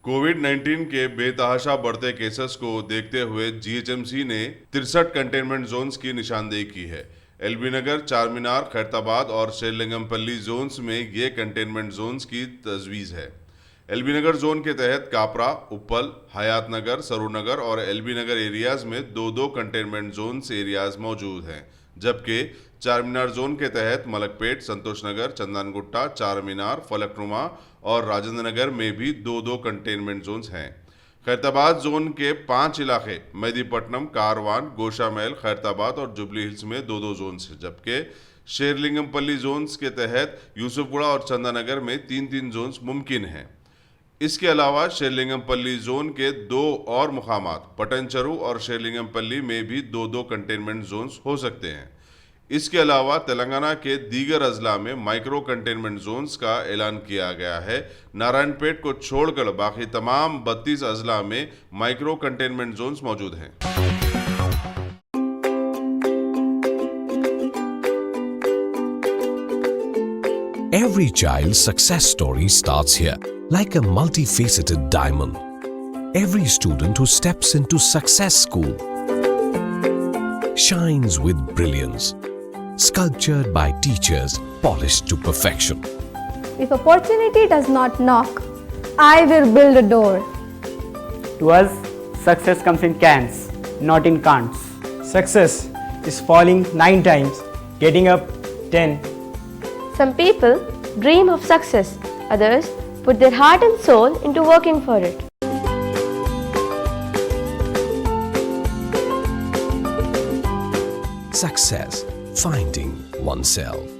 कोविड-19 के बेतहाशा बढ़ते केसेस को देखते हुए जीएचएमसी ने 63 कंटेनमेंट जोन्स की निशानदेही की है। एलबी नगर, चारमीनार, खैरताबाद और शेरलिंगमपल्ली जोन्स में ये कंटेनमेंट जोन्स की तजवीज़ है। एलबी नगर जोन के तहत कापरा, उप्पल, हयात नगर, सरूनगर और एलबी नगर एरियाज में दो दो कंटेनमेंट जोन्स एरियाज मौजूद हैं, जबकि चारमीनार जोन के तहत मलकपेट, संतोष नगर, चंदनगुट्टा, चारमीनार, फलकनुमा और राजेंद्र नगर में भी दो दो कंटेनमेंट जोन्स हैं। खैरताबाद जोन के 5 इलाके मेहदीपट्टनम, कारवान, गोशामहल, खैरताबाद और जुबली हिल्स में दो दो जोन्स हैं, जबकि शेरलिंगमपल्ली जोन्स के तहत यूसुफगुड़ा और चंदानगर में 3-3 जोन्स मुमकिन हैं। इसके अलावा शेरलिंगमपल्ली जोन के 2 और मुकामात पटनचरू और शेरलिंगमपल्ली में भी दो दो कंटेनमेंट जोन्स हो सकते हैं। इसके अलावा तेलंगाना के दीगर अजला में माइक्रो कंटेनमेंट जोन्स का ऐलान किया गया है। नारायणपेट को छोड़कर बाकी तमाम 32 अजला में माइक्रो कंटेनमेंट जोन्स मौजूद हैं। Every child's success story starts here, like a multifaceted diamond. Every student who steps into Success School shines with brilliance, sculptured by teachers polished to perfection. If opportunity does not knock, I will build a door. To us, success comes in cans, not in can'ts. Success is falling 9 times, getting up 10. Some people dream of success, others put their heart and soul into working for it. Success, finding oneself.